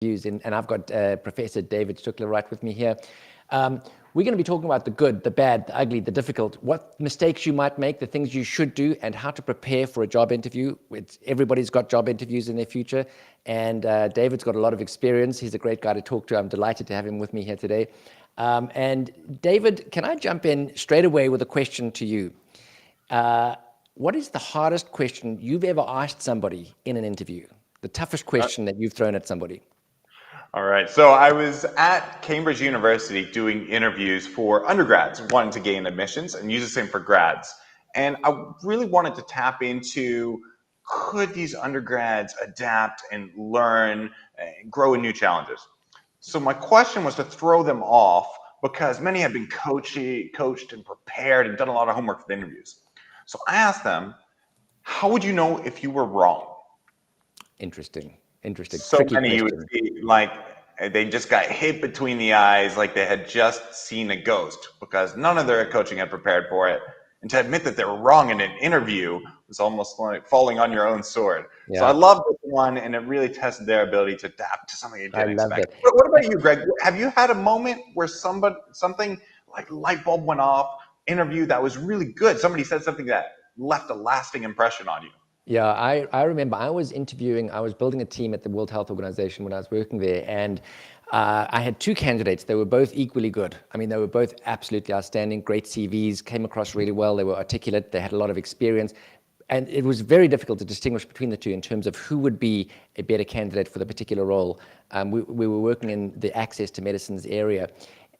interviews, and I've got Professor David Stuckler right with me here. We're going to be talking about the good, the bad, the ugly, the difficult, what mistakes you might make, the things you should do, and how to prepare for a job interview. Everybody's got job interviews in their future, and David's got a lot of experience. He's a great guy to talk to. I'm delighted to have him with me here today. And David, can I jump in straight away with a question to you? What is the hardest question you've ever asked somebody in an interview? The toughest question that you've thrown at somebody? All right, so I was at Cambridge University doing interviews for undergrads wanting to gain admissions and use the same for grads. And I really wanted to tap into, could these undergrads adapt and learn and grow in new challenges? So my question was to throw them off because many have been coached and prepared and done a lot of homework for the interviews. So I asked them, how would you know if you were wrong? Interesting. So Tricky many you would question. see, like they just got hit between the eyes, like they had just seen a ghost, because none of their coaching had prepared for it. And to admit that they were wrong in an interview was almost like falling on your own sword. Yeah. So I love this one, and it really tested their ability to adapt to something they didn't expect. That. What about you, Greg? Have you had a moment where something like light bulb went off, interview that was really good? Somebody said something that left a lasting impression on you? Yeah, I remember I was building a team at the World Health Organization when I was working there, and I had two candidates. They were both equally good. I mean, they were both absolutely outstanding, great CVs, came across really well. They were articulate, they had a lot of experience, and it was very difficult to distinguish between the two in terms of who would be a better candidate for the particular role. We were working in the access to medicines area,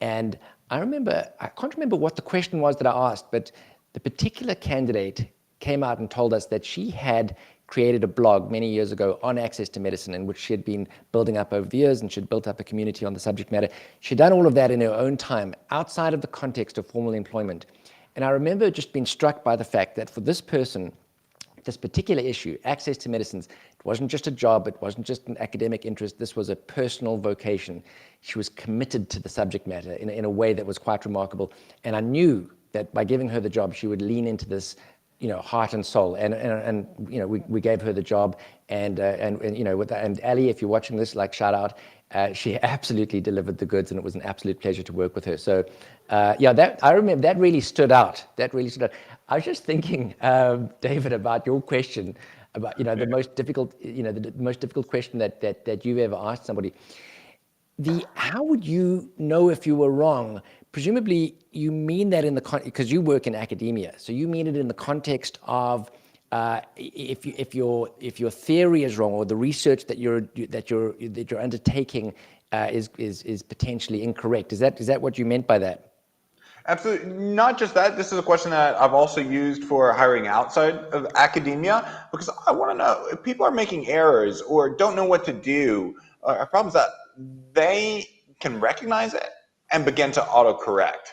and I can't remember what the question was that I asked, but the particular candidate came out and told us that she had created a blog many years ago on access to medicine, in which she had been building up over the years, and she'd built up a community on the subject matter. She'd done all of that in her own time, outside of the context of formal employment. And I remember just being struck by the fact that for this person, this particular issue, access to medicines, it wasn't just a job, it wasn't just an academic interest, this was a personal vocation. She was committed to the subject matter in a way that was quite remarkable. And I knew that by giving her the job, she would lean into this, heart and soul, and we gave her the job, and Ali, if you're watching this, like, shout out, she absolutely delivered the goods, and it was an absolute pleasure to work with her. So that I remember that really stood out. I was just thinking, David, about your question about the most difficult question that you've ever asked somebody. How would you know if you were wrong? Presumably, you mean that because you work in academia, so you mean it in the context of if your theory is wrong, or the research that you're undertaking is potentially incorrect. Is that what you meant by that? Absolutely. Not just that. This is a question that I've also used for hiring outside of academia, because I want to know if people are making errors or don't know what to do, or problems that they can recognize it and begin to autocorrect.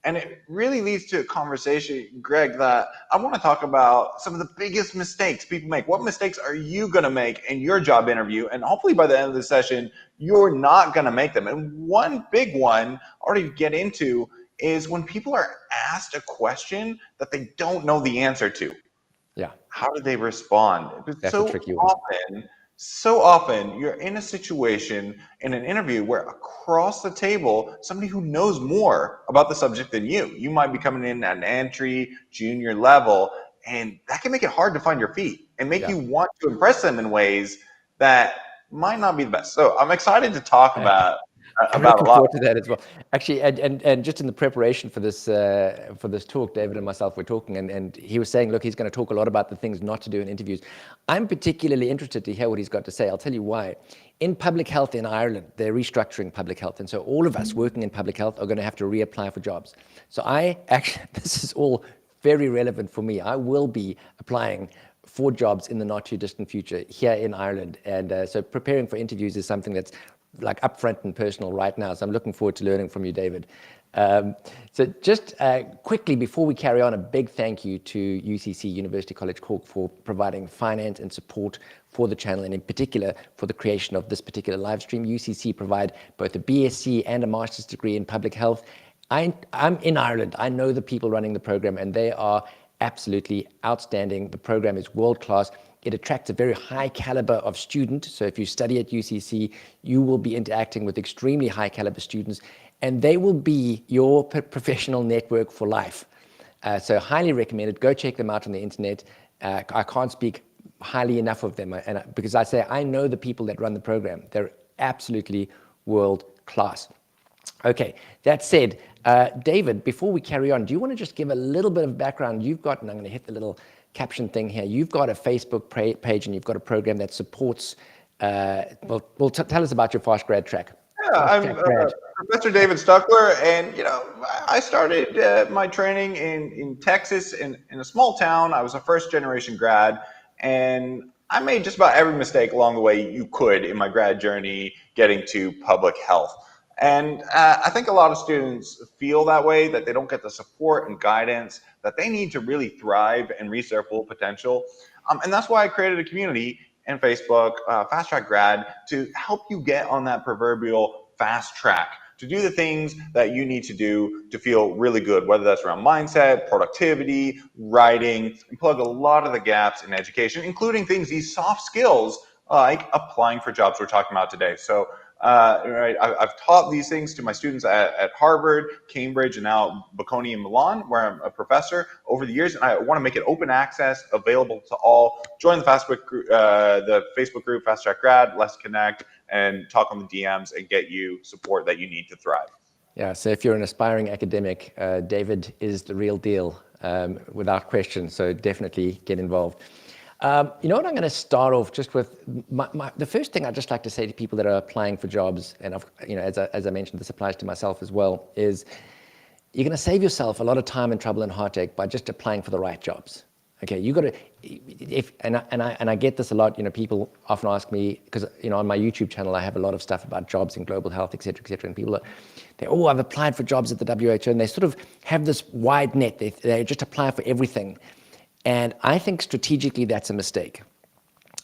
And it really leads to a conversation, Greg, that I want to talk about some of the biggest mistakes people make. What mistakes are you going to make in your job interview? And hopefully by the end of the session, you're not going to make them. And one big one already get into is when people are asked a question that they don't know the answer to. Yeah. How do they respond? That's a tricky one. So often you're in a situation in an interview where across the table, somebody who knows more about the subject than you might be coming in at an entry, junior level, and that can make it hard to find your feet and make you want to impress them in ways that might not be the best. So I'm excited to talk about I'm looking forward to that as well. Actually, and just in the preparation for this talk, David and myself were talking, and he was saying, look, he's going to talk a lot about the things not to do in interviews. I'm particularly interested to hear what he's got to say. I'll tell you why. In public health in Ireland, they're restructuring public health, and so all of us working in public health are going to have to reapply for jobs. So this is all very relevant for me. I will be applying for jobs in the not too distant future here in Ireland, and so preparing for interviews is something that's like upfront and personal right now. So I'm looking forward to learning from you, David. So just quickly, before we carry on, a big thank you to UCC, University College Cork, for providing finance and support for the channel, and in particular for the creation of this particular live stream. UCC provide both a BSc and a master's degree in public health. I'm in Ireland. I know the people running the program, and they are absolutely outstanding. The program is world class. It attracts a very high caliber of student. So if you study at UCC, you will be interacting with extremely high caliber students, and they will be your professional network for life. So highly recommended. Go check them out on the internet. I can't speak highly enough of them, because I know the people that run the program. They're absolutely world class. Okay, that said, David, before we carry on, do you want to just give a little bit of background? You've got, and I'm going to hit the little caption thing here, you've got a Facebook page and you've got a program that supports, well, tell us about your Fast Grad track. Yeah, I'm Professor David Stuckler, and I started my training in Texas in a small town. I was a first generation grad, and I made just about every mistake along the way you could in my grad journey getting to public health. And I think a lot of students feel that way, that they don't get the support and guidance that they need to really thrive and reach their full potential. And that's why I created a community in Facebook, Fast Track Grad, to help you get on that proverbial fast track, to do the things that you need to do to feel really good, whether that's around mindset, productivity, writing, and plug a lot of the gaps in education, including these soft skills like applying for jobs we're talking about today. So I've taught these things to my students at Harvard, Cambridge, and now Bocconi in Milan, where I'm a professor over the years, and I want to make it open access, available to all. Join the Facebook group, Fast Track Grad. Let's connect and talk on the DMs and get you support that you need to thrive. Yeah, so if you're an aspiring academic, David is the real deal, without question. So definitely get involved. You know what, I'm going to start off just with the first thing I'd just like to say to people that are applying for jobs, and as I mentioned, this applies to myself as well, is you're going to save yourself a lot of time and trouble and heartache by just applying for the right jobs. Okay, you got to, and I get this a lot. People often ask me, because on my YouTube channel I have a lot of stuff about jobs in global health, et cetera, and people I've applied for jobs at the WHO, and they sort of have this wide net. They just apply for everything. And I think strategically that's a mistake.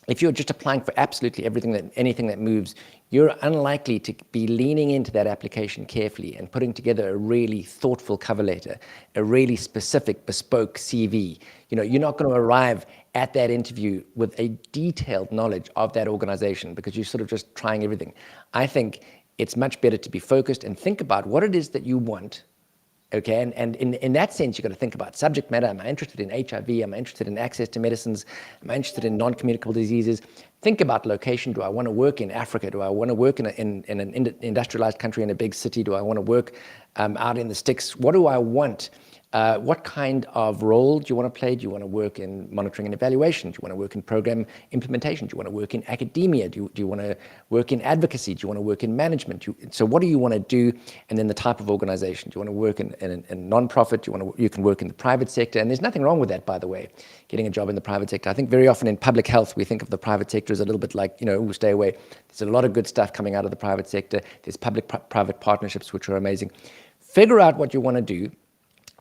If you're just applying for absolutely anything that moves, you're unlikely to be leaning into that application carefully and putting together a really thoughtful cover letter, a really specific, bespoke CV. You're not going to arrive at that interview with a detailed knowledge of that organization because you're sort of just trying everything. I think it's much better to be focused and think about what it is that you want. Okay, and in that sense, you've got to think about subject matter. Am I interested in HIV? Am I interested in access to medicines? Am I interested in non-communicable diseases? Think about location. Do I want to work in Africa? Do I want to work in an industrialized country in a big city? Do I want to work out in the sticks? What do I want? What kind of role do you want to play? Do you want to work in monitoring and evaluation? Do you want to work in program implementation? Do you want to work in academia? Do you want to work in advocacy? Do you want to work in management? So what do you want to do? And then the type of organization. Do you want to work in a non-profit? You can work in the private sector. And there's nothing wrong with that, by the way, getting a job in the private sector. I think very often in public health, we think of the private sector as a little bit like, stay away. There's a lot of good stuff coming out of the private sector. There's public-private partnerships, which are amazing. Figure out what you want to do.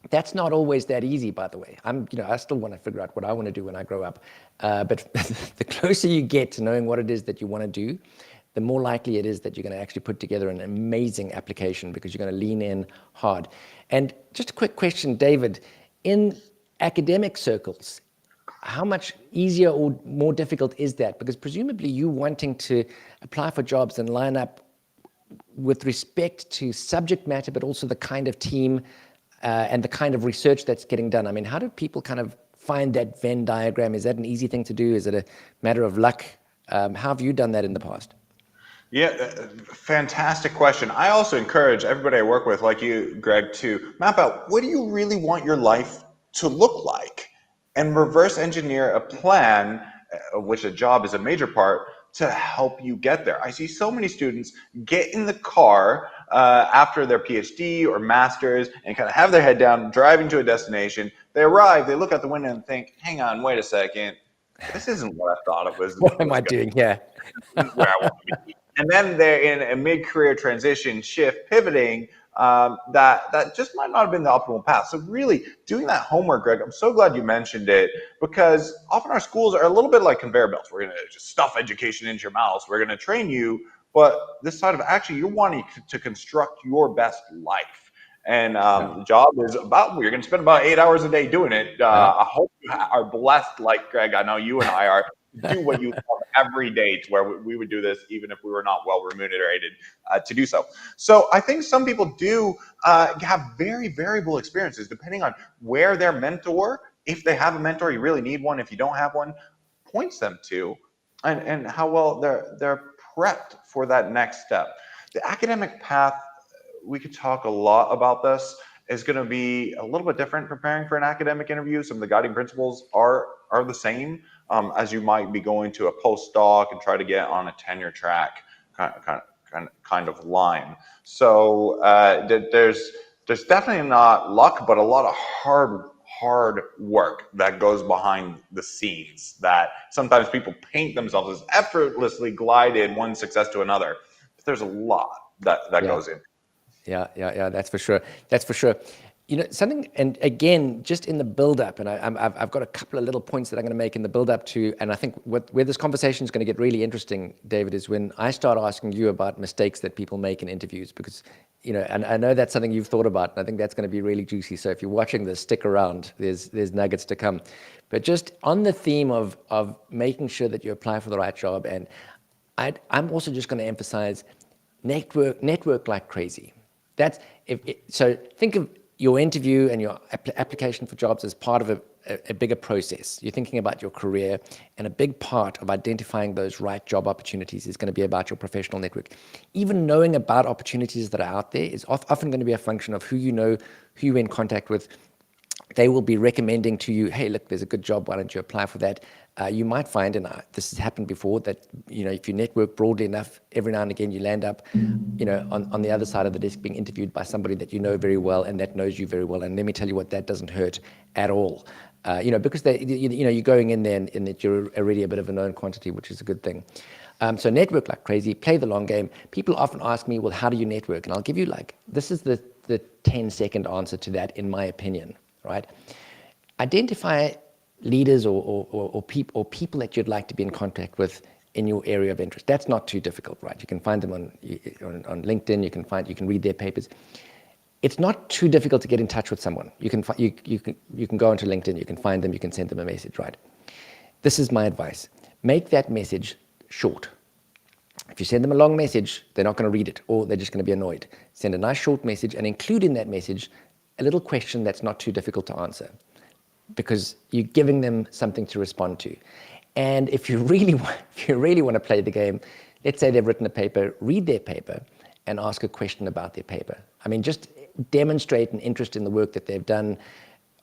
That's not always that easy, by the way. I still want to figure out what I want to do when I grow up. But the closer you get to knowing what it is that you want to do, the more likely it is that you're going to actually put together an amazing application because you're going to lean in hard. And just a quick question, David, in academic circles, how much easier or more difficult is that? Because presumably you wanting to apply for jobs and line up with respect to subject matter, but also the kind of team and the kind of research that's getting done. I mean, how do people kind of find that Venn diagram? Is that an easy thing to do? Is it a matter of luck? How have you done that in the past? Yeah, fantastic question. I also encourage everybody I work with, like you, Greg, to map out what do you really want your life to look like and reverse engineer a plan, of which a job is a major part, to help you get there. I see so many students get in the car after their PhD or master's and kind of have their head down, driving to a destination. They arrive, they look out the window and think, hang on, wait a second. This isn't what I thought it was. What am I doing here? This is where I want to be. And then they're in a mid-career transition, shift, pivoting, that just might not have been the optimal path. So really doing that homework, Greg, I'm so glad you mentioned it, because often our schools are a little bit like conveyor belts. We're going to just stuff education into your mouth. We're going to train you. But this side of actually, you're wanting to construct your best life. And the job is you're going to spend about 8 hours a day doing it. I hope you are blessed like Greg. I know you and I are, do what you love every day, to where we would do this even if we were not well remunerated to do so. So I think some people do have very variable experiences depending on where their mentor, if they have a mentor, you really need one. If you don't have one, points them to, and how well they're prepped for that next step. The academic path, we could talk a lot about this, is going to be a little bit different preparing for an academic interview. Some of the guiding principles are the same as you might be going to a postdoc and try to get on a tenure track kind of line. So there's definitely not luck, but a lot of hard work that goes behind the scenes that sometimes people paint themselves as effortlessly glided one success to another. But there's a lot that goes in. Yeah. That's for sure. That's for sure. You know, something, and again, just in the build-up, and I've got a couple of little points that I'm going to make in the build-up to, and I think where this conversation is going to get really interesting, David, is when I start asking you about mistakes that people make in interviews, because, you know, and I know that's something you've thought about, and I think that's going to be really juicy. So if you're watching this, stick around. There's nuggets to come. But just on the theme of making sure that you apply for the right job, and I'm also just going to emphasize network like crazy. So think of your interview and your application for jobs as part of a bigger process. You're thinking about your career, and a big part of identifying those right job opportunities is going to be about your professional network. Even knowing about opportunities that are out there is often going to be a function of who you know, who you're in contact with. They will be recommending to you, hey, look, there's a good job, why don't you apply for that? You might find, and this has happened before, that, you know, if you network broadly enough, every now and again you land up, you know, on the other side of the desk being interviewed by somebody that you know very well and that knows you very well. And let me tell you what, that doesn't hurt at all. You know, because you know, you're going in there and that you're already a bit of a known quantity, which is a good thing. So network like crazy, play the long game. People often ask me, well, how do you network? And I'll give you this is the 10-second answer to that, in my opinion. Right? Identify leaders or people that you'd like to be in contact with in your area of interest. That's not too difficult, right? You can find them on LinkedIn. You can read their papers. It's not too difficult to get in touch with someone. You can go onto LinkedIn. You can find them. You can send them a message, right? This is my advice. Make that message short. If you send them a long message, they're not going to read it, or they're just going to be annoyed. Send a nice short message and include in that message a little question that's not too difficult to answer, because you're giving them something to respond to. And if you really want to play the game, let's say they've written a paper, read their paper and ask a question about their paper. I mean, just demonstrate an interest in the work that they've done.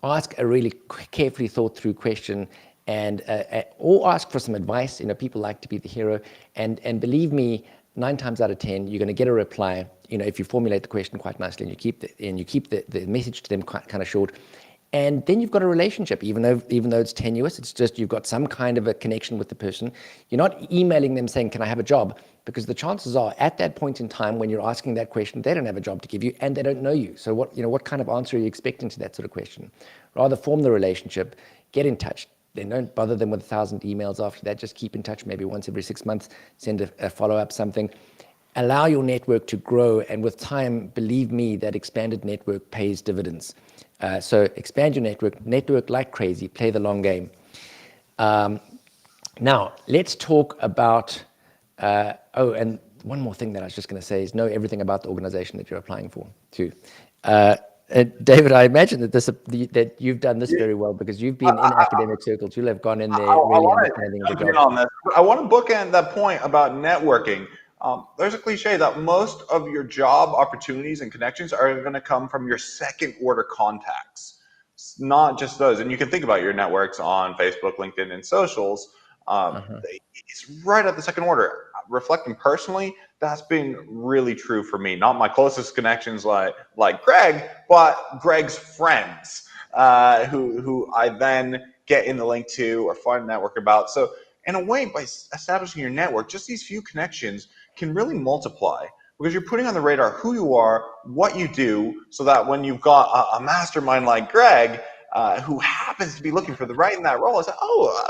Ask a really carefully thought through question, and or ask for some advice. You know, people like to be the hero, and believe me, 9 times out of 10, you're going to get a reply. You know, if you formulate the question quite nicely and you keep the message to them kind of short, and then you've got a relationship. Even though it's tenuous, it's just you've got some kind of a connection with the person. You're not emailing them saying, "Can I have a job?" Because the chances are, at that point in time when you're asking that question, they don't have a job to give you and they don't know you. So what kind of answer are you expecting to that sort of question? Rather, form the relationship, get in touch. Then don't bother them with 1,000 emails after that. Just keep in touch maybe once every 6 months, send a follow-up, something. Allow your network to grow, and with time, believe me, that expanded network pays dividends. So expand your network like crazy, play the long game. Now, let's talk about, and one more thing that I was just going to say is know everything about the organization that you're applying for, too. David, I imagine that you've done this very well, because you've been in academic circles. You'll have gone in there really understanding the job. On this. I want to bookend that point about networking. There's a cliche that most of your job opportunities and connections are going to come from your second order contacts. It's not just those. And you can think about your networks on Facebook, LinkedIn, and socials. It's right at the second order. Reflecting personally, that's been really true for me. Not my closest connections like Greg, but Greg's friends, who I then get in the link to or find a network about. So in a way, by establishing your network, just these few connections can really multiply, because you're putting on the radar who you are, what you do, so that when you've got a mastermind like Greg, who happens to be looking for the right in that role, I say,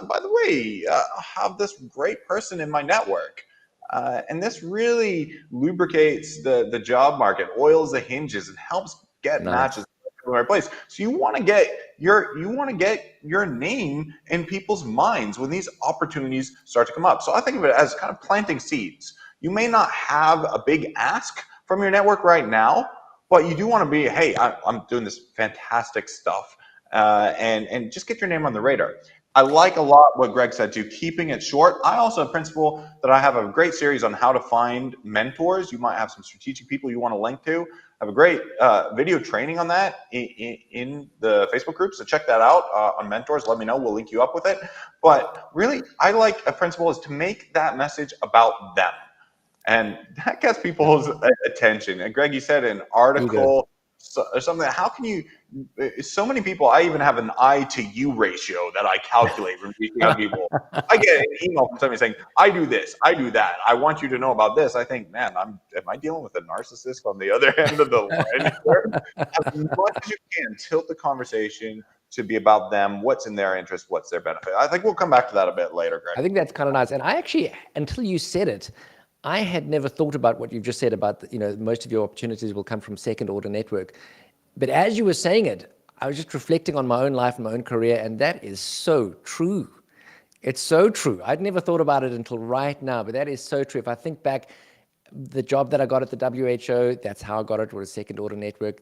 by the way, I have this great person in my network. And this really lubricates the job market, oils the hinges, and helps get matches in the right place. So you want to get your name in people's minds when these opportunities start to come up. So I think of it as kind of planting seeds. You may not have a big ask from your network right now, but you do want to be, hey, I'm doing this fantastic stuff, and just get your name on the radar. I like a lot what Greg said too, keeping it short. I also have a principle that I have a great series on how to find mentors. You might have some strategic people you want to link to. I have a great video training on that in the Facebook group. So check that out on mentors. Let me know. We'll link you up with it. But really, I like a principle is to make that message about them. And that gets people's attention. And Greg, you said an article or something. How can you? So many people. I even have an I to you ratio that I calculate when reaching out to people. I get an email from somebody saying, "I do this, I do that. I want you to know about this." I think, man, am I dealing with a narcissist on the other end of the line here? As much as you can, tilt the conversation to be about them. What's in their interest? What's their benefit? I think we'll come back to that a bit later, Greg. I think that's kind of nice. And I actually, until you said it, I had never thought about what you've just said about, most of your opportunities will come from second order network. But as you were saying it, I was just reflecting on my own life and my own career, and that is so true. It's so true. I'd never thought about it until right now, but that is so true. If I think back, the job that I got at the WHO, that's how I got it, was a second order network.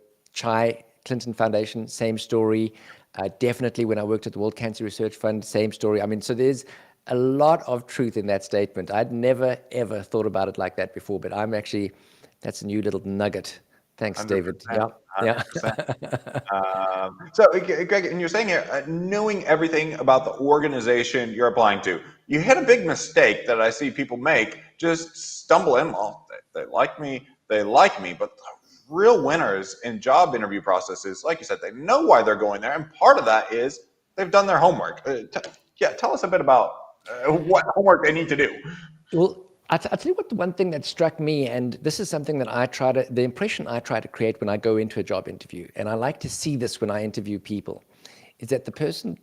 Clinton Foundation, same story. Definitely when I worked at the World Cancer Research Fund, same story. I mean, so there's a lot of truth in that statement. I'd never, ever thought about it like that before, but that's a new little nugget. Thanks, 100%, David. Yeah. So, Greg, and you're saying here, knowing everything about the organization you're applying to, you hit a big mistake that I see people make, just stumble in, well, they like me, but the real winners in job interview processes, like you said, they know why they're going there, and part of that is they've done their homework. Tell us a bit about what homework they need to do. Well, I'll tell you what, the one thing that struck me, and this is something that the impression I try to create when I go into a job interview, and I like to see this when I interview people, is that the person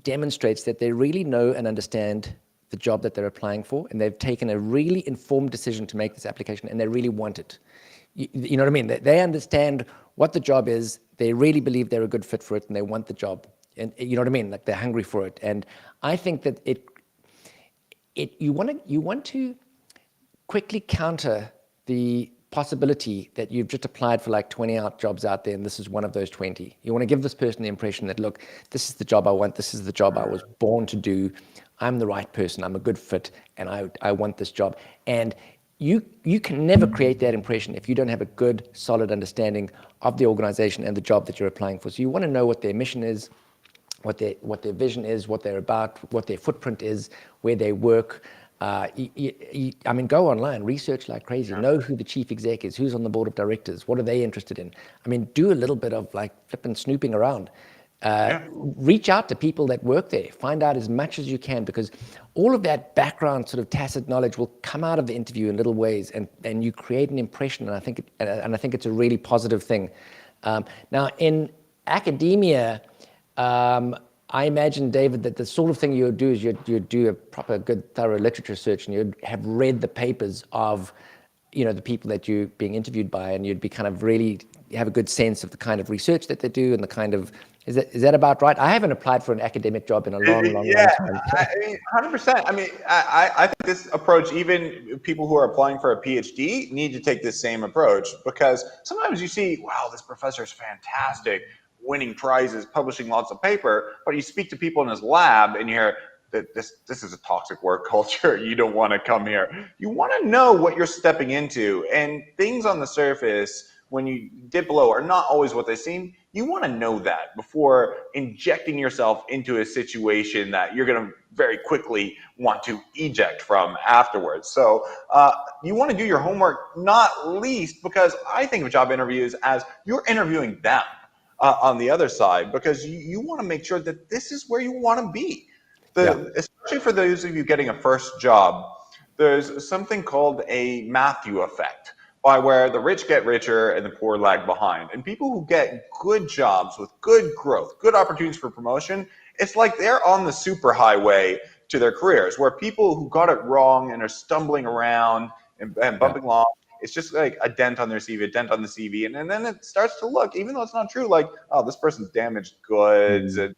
demonstrates that they really know and understand the job that they're applying for, and they've taken a really informed decision to make this application, and they really want it. You know what I mean? They understand what the job is, they really believe they're a good fit for it, and they want the job. And you know what I mean? Like, they're hungry for it. And I think that you want to quickly counter the possibility that you've just applied for like 20 jobs out there, and this is one of those 20. You want to give this person the impression that, look, this is the job I want, this is the job I was born to do, I'm the right person, I'm a good fit, and I want this job. And you can never create that impression if you don't have a good, solid understanding of the organization and the job that you're applying for. So you want to know what their mission is, what their vision is, what they're about, what their footprint is, where they work. I mean, go online, research like crazy, know who the chief exec is, who's on the board of directors, what are they interested in. I mean, do a little bit of like flipping snooping around. Reach out to people that work there, find out as much as you can, because all of that background sort of tacit knowledge will come out of the interview in little ways, and you create an impression, and I think it's a really positive thing. Now, in academia, I imagine, David, that the sort of thing you would do is you'd do a proper, good, thorough literature search, and you'd have read the papers of, the people that you're being interviewed by, and you'd be kind of really have a good sense of the kind of research that they do and the kind of, is that about right? I haven't applied for an academic job in a long time. 100%. I mean, I think this approach, even people who are applying for a PhD need to take this same approach, because sometimes you see, wow, this professor is fantastic, winning prizes, publishing lots of paper, but you speak to people in his lab and you hear that this is a toxic work culture. You don't want to come here. You want to know what you're stepping into, and things on the surface when you dip below are not always what they seem. You want to know that before injecting yourself into a situation that you're going to very quickly want to eject from afterwards. So you want to do your homework, not least because I think of job interviews as you're interviewing them on the other side, because you want to make sure that this is where you want to be. Especially for those of you getting a first job, there's something called a Matthew effect, by where the rich get richer and the poor lag behind. And people who get good jobs with good growth, good opportunities for promotion, it's like they're on the superhighway to their careers, where people who got it wrong and are stumbling around and bumping along, It's just like a dent on their CV, a dent on the CV, and then it starts to look, even though it's not true, like, oh, this person's damaged goods, and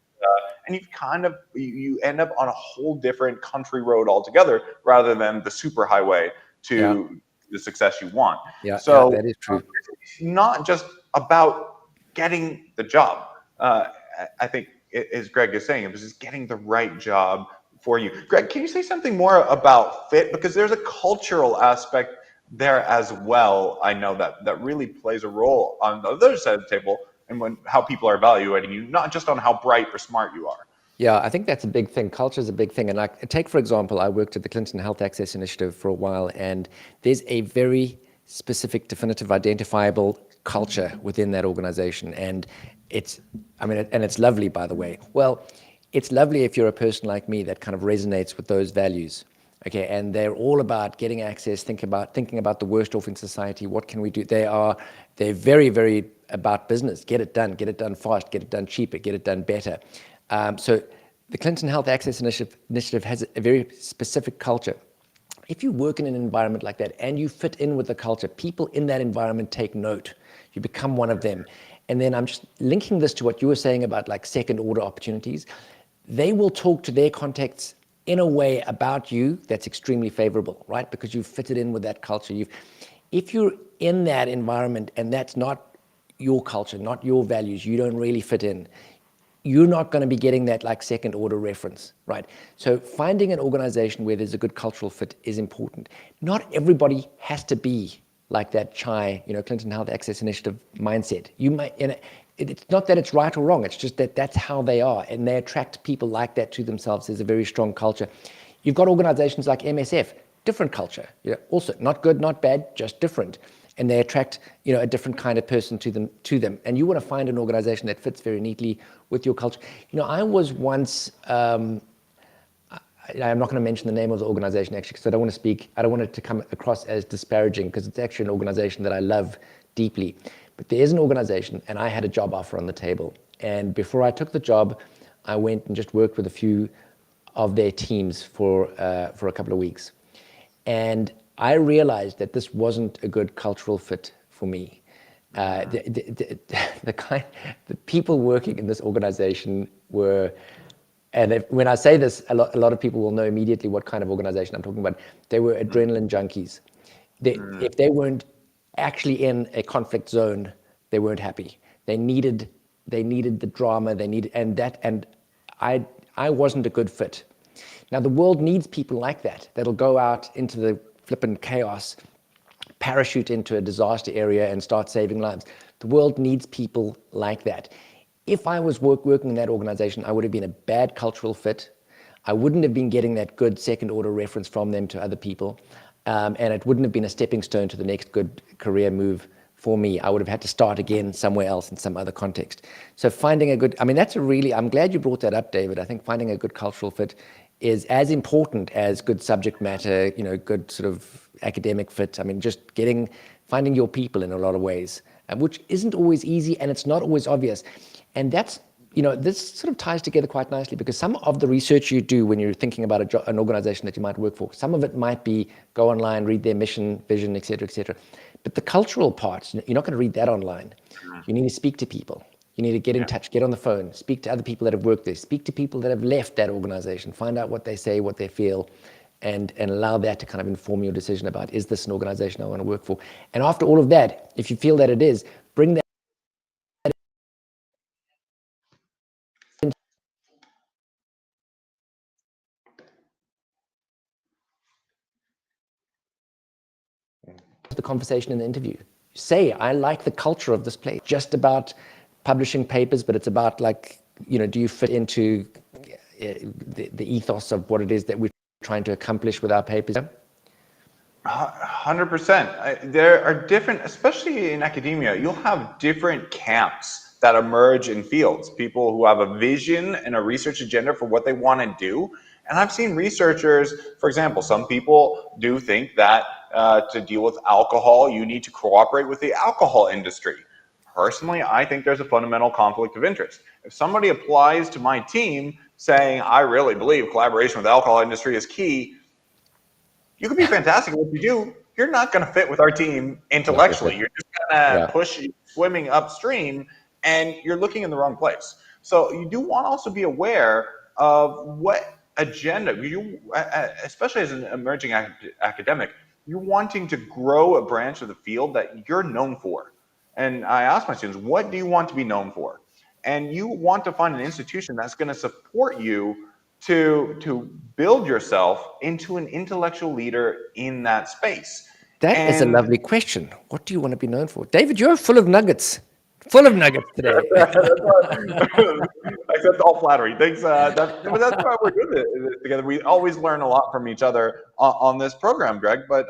you end up on a whole different country road altogether, rather than the super highway Yeah. to the success you want. Yeah. Yeah. So That is true. it's not just about getting the job. I think, as Greg is saying, it was just getting the right job for you. Greg, can you say something more about fit? Because there's a cultural aspect there as well. I know that really plays a role on the other side of the table, and how people are evaluating you, not just on how bright or smart you are. Yeah, I think that's a big thing. Culture is a big thing. And like, take, for example, I worked at the Clinton Health Access Initiative for a while, and there's a very specific, definitive, identifiable culture within that organization. And it's, I mean, and it's lovely, by the way. Well, it's lovely if you're a person like me that kind of resonates with those values. Okay, and they're all about getting access, thinking about the worst off in society. What can we do? They're very, very about business. Get it done fast, get it done cheaper, get it done better. So the Clinton Health Access Initiative has a very specific culture. If you work in an environment like that and you fit in with the culture, people in that environment take note. You become one of them. And then I'm just linking this to what you were saying about like second order opportunities. They will talk to their contacts in a way about you that's extremely favorable, right? Because you've fitted in with that culture. If you're in that environment and that's not your culture, not your values, you don't really fit in, you're not going to be getting that like second order reference, right? So finding an organization where there's a good cultural fit is important. Not everybody has to be like that Clinton Health Access Initiative mindset. You might, it's not that it's right or wrong. It's just that that's how they are, and they attract people like that to themselves. There's a very strong culture. You've got organizations like MSF, different culture. Also not good, not bad, just different. And they attract, a different kind of person to them. And you want to find an organization that fits very neatly with your culture. I was once, I'm not going to mention the name of the organization actually, because I don't want it to come across as disparaging, because it's actually an organization that I love deeply. But there is an organization, and I had a job offer on the table. And before I took the job, I went and just worked with a few of their teams for a couple of weeks. And I realized that this wasn't a good cultural fit for me. The people working in this organization were, and when I say this, a lot of people will know immediately what kind of organization I'm talking about. They were adrenaline junkies. If they weren't actually in a conflict zone, they weren't happy. They needed the drama. And I wasn't a good fit. Now the world needs people like that. That'll go out into the flippant chaos, parachute into a disaster area and start saving lives. The world needs people like that. If I was working in that organization, I would have been a bad cultural fit. I wouldn't have been getting that good second order reference from them to other people. And it wouldn't have been a stepping stone to the next good career move for me. I would have had to start again somewhere else in some other context. So finding a good, I'm glad you brought that up, David. I think finding a good cultural fit is as important as good subject matter, good sort of academic fit. Just finding your people in a lot of ways, which isn't always easy, and it's not always obvious. And that's, this sort of ties together quite nicely, because some of the research you do when you're thinking about an organization that you might work for, some of it might be go online, read their mission, vision, et cetera, et cetera. But the cultural parts, you're not going to read that online. You need to speak to people. You need to get in touch, get on the phone, speak to other people that have worked there, speak to people that have left that organization, find out what they say, what they feel, and allow that to kind of inform your decision about, is this an organization I want to work for? And after all of that, if you feel that it is, bring that into the conversation in the interview. Say, I like the culture of this place. Just about publishing papers, but it's about do you fit into the ethos of what it is that we're trying to accomplish with our papers? 100%. There are different, especially in academia, you'll have different camps that emerge in fields. People who have a vision and a research agenda for what they want to do. And I've seen researchers, for example, some people do think that to deal with alcohol, you need to cooperate with the alcohol industry. Personally, I think there's a fundamental conflict of interest. If somebody applies to my team saying, I really believe collaboration with the alcohol industry is key, you could be fantastic at what you do, you're not going to fit with our team intellectually. You're just going to push swimming upstream, and you're looking in the wrong place. So you do want to also be aware of what agenda you, especially as an emerging academic, you're wanting to grow a branch of the field that you're known for. And I ask my students, what do you want to be known for? And you want to find an institution that's going to support you to build yourself into an intellectual leader in that space. That is a lovely question. What do you want to be known for? David, you're full of nuggets. Full of nuggets today. Except all flattery. Thanks. But that's why we're doing this together. We always learn a lot from each other on this program, Greg. But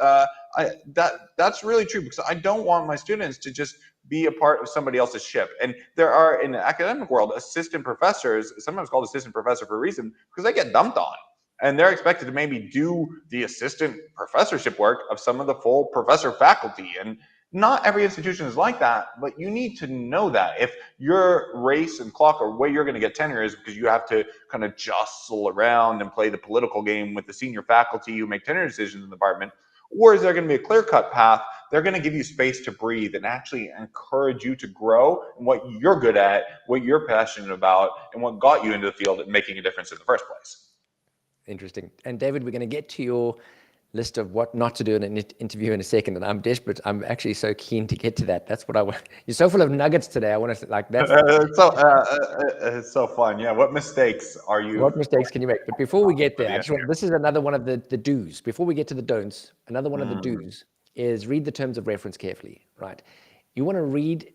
that's really true, because I don't want my students to just be a part of somebody else's ship. And there are, in the academic world, assistant professors, sometimes called assistant professor for a reason, because they get dumped on. And they're expected to maybe do the assistant professorship work of some of the full professor faculty. And not every institution is like that, but you need to know that. If your race and clock or way you're going to get tenure is because you have to kind of jostle around and play the political game with the senior faculty who make tenure decisions in the department, or is there going to be a clear-cut path? They're going to give you space to breathe and actually encourage you to grow in what you're good at, what you're passionate about, and what got you into the field and making a difference in the first place. Interesting. And David, we're going to get to your list of what not to do in an interview in a second, and I'm desperate. I'm actually so keen to get to that. That's what I want. You're so full of nuggets today. I want to like that's. It's so fun. Yeah. What mistakes are you? What mistakes can you make? But before we get there, this is another one of the do's. Before we get to the don'ts, another one of the do's is read the terms of reference carefully. Right. You want to read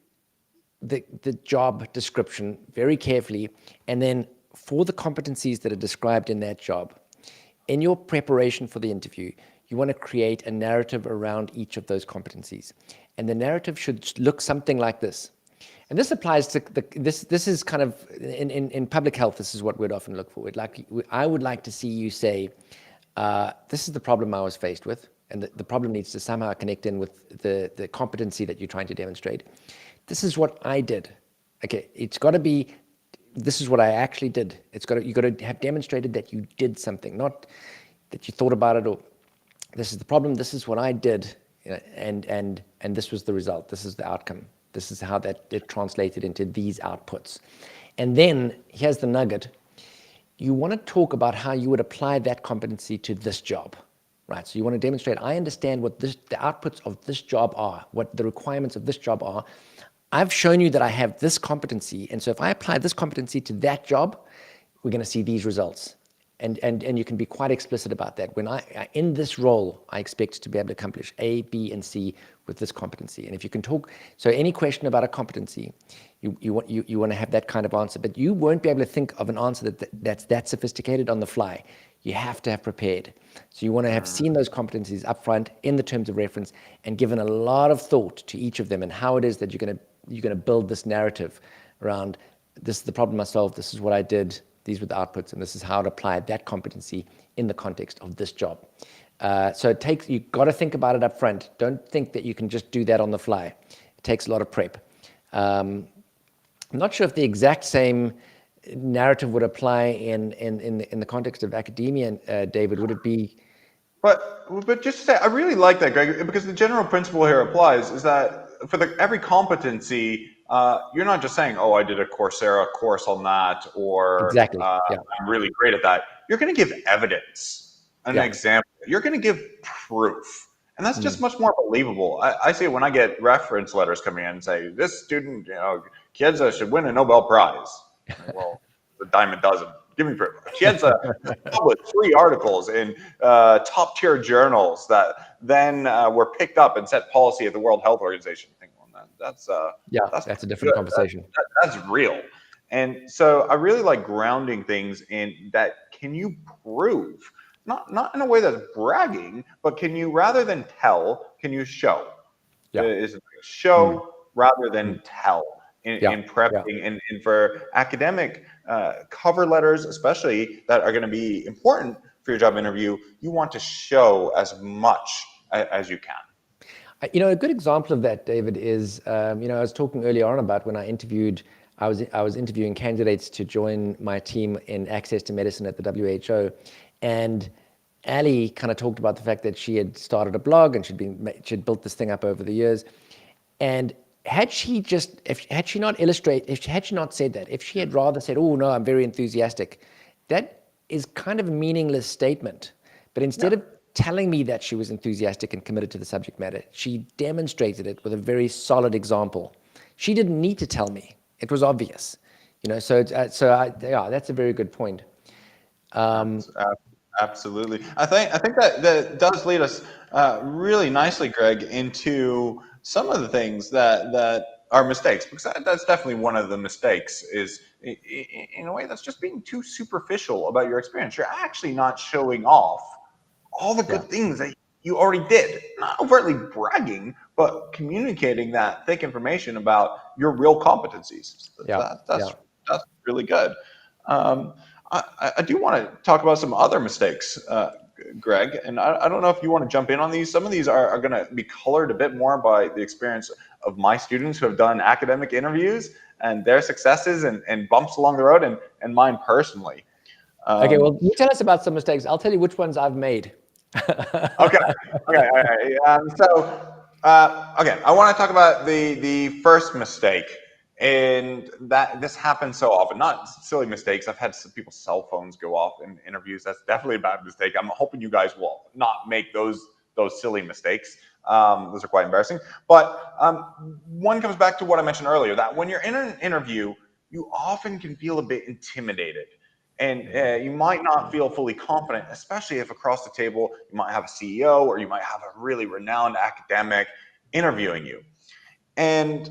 the job description very carefully, and then for the competencies that are described in that job, in your preparation for the interview, you want to create a narrative around each of those competencies. And the narrative should look something like this. And this applies to this is kind of, in public health, this is what we'd often look for. I would like to see you say, this is the problem I was faced with, and the problem needs to somehow connect in with the competency that you're trying to demonstrate. This is what I did. Okay, it's got to be, this is what I actually did. You got to have demonstrated that you did something, not that you thought about it, or this is the problem, this is what I did, and this was the result, this is the outcome, this is how that it translated into these outputs. And then here's the nugget. You want to talk about how you would apply that competency to this job, right? So you want to demonstrate, I understand what the outputs of this job are, what the requirements of this job are. I've shown you that I have this competency, and so if I apply this competency to that job, we're going to see these results. And you can be quite explicit about that. When in this role, I expect to be able to accomplish A, B, and C with this competency. And if you can talk, so any question about a competency, you want to have that kind of answer, but you won't be able to think of an answer that's that sophisticated on the fly. You have to have prepared. So you want to have seen those competencies up front in the terms of reference and given a lot of thought to each of them and how it is that you're going to build this narrative around, this is the problem I solved, this is what I did, these were the outputs, and this is how to apply that competency in the context of this job. So you've got to think about it up front. Don't think that you can just do that on the fly. It takes a lot of prep. I'm not sure if the exact same narrative would apply in the context of academia, David. Would it be? But just to say, I really like that, Greg, because the general principle here applies is that for every competency, you're not just saying, oh, I did a Coursera course on that, or exactly. I'm really great at that. You're going to give evidence, an example. You're going to give proof. And that's just much more believable. I see it when I get reference letters coming in and say, this student, kids should win a Nobel Prize. Well, the dime a dozen. Give me proof. Kids published 3 articles in top tier journals that then were picked up and set policy at the World Health Organization. That's a different conversation. That's real. And so I really like grounding things in that. Can you prove, not in a way that's bragging, but can you, rather than tell, can you show? Is it show rather than tell in prepping and for academic cover letters, especially that are going to be important for your job interview? You want to show as much as you can. A good example of that, David, is I was talking earlier on about when I was interviewing candidates to join my team in access to medicine at the WHO, and Ali kind of talked about the fact that she had started a blog and she'd built this thing up over the years. And had she not said that, if she had rather said, "Oh no, I'm very enthusiastic," that is kind of a meaningless statement. But instead of telling me that she was enthusiastic and committed to the subject matter, she demonstrated it with a very solid example. She didn't need to tell me; it was obvious, yeah, that's a very good point. Absolutely. I think that does lead us really nicely, Greg, into some of the things that are mistakes, because that's definitely one of the mistakes is in a way that's just being too superficial about your experience. You're actually not showing off all the Yeah, good things that you already did, not overtly bragging, but communicating that thick information about your real competencies. yeah, yeah. That's really good. Um, I do want to talk about some other mistakes, Greg, and I don't know if you want to jump in on these. Some of these are going to be colored a bit more by the experience of my students who have done academic interviews and their successes and bumps along the road, and mine personally. Okay, well, you tell us about some mistakes. I'll tell you which ones I've made. Okay. Okay. All right. Okay, I want to talk about the first mistake, and that this happens so often. Not silly mistakes. I've had some people's cell phones go off in interviews. That's definitely a bad mistake. I'm hoping you guys will not make those silly mistakes. Those are quite embarrassing. But one comes back to what I mentioned earlier, that when you're in an interview, you often can feel a bit intimidated. And you might not feel fully confident, especially if across the table you might have a CEO or you might have a really renowned academic interviewing you. And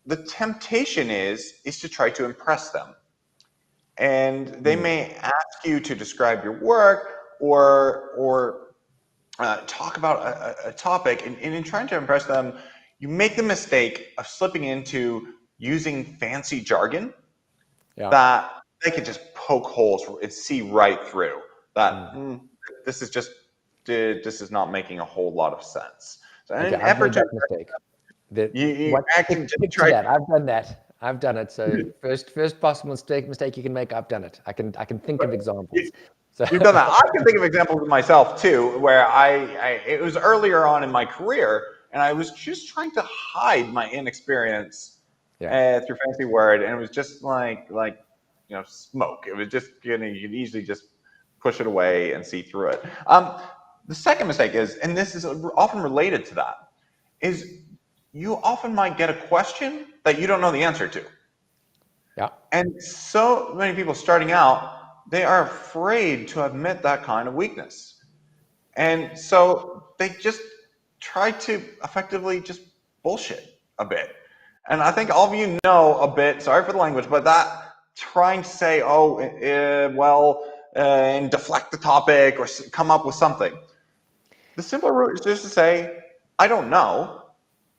the temptation is to try to impress them. And they may ask you to describe your work or talk about a topic, and in trying to impress them, you make the mistake of slipping into using fancy jargon Yeah. that they could just poke holes and see right through that. This is not making a whole lot of sense. So in Okay, an I've effort made to that mistake. you What actually just stick to try. that? I've done that. I've done it. So first possible mistake you can make, I've done it. I can think of examples. So You've done that. I can think of examples of myself too, where it was earlier on in my career, and I was just trying to hide my inexperience yeah, through fancy word, and it was just like smoke. It was just you could easily just push it away and see through it. The second mistake is, and this is often related to that, is you often might get a question that you don't know the answer to. yeah, And so many people starting out, they are afraid to admit that kind of weakness. And so they just try to effectively just bullshit a bit. And I think all of you know a bit, sorry for the language, but that trying to say, and deflect the topic or come up with something. The simpler route is just to say, I don't know,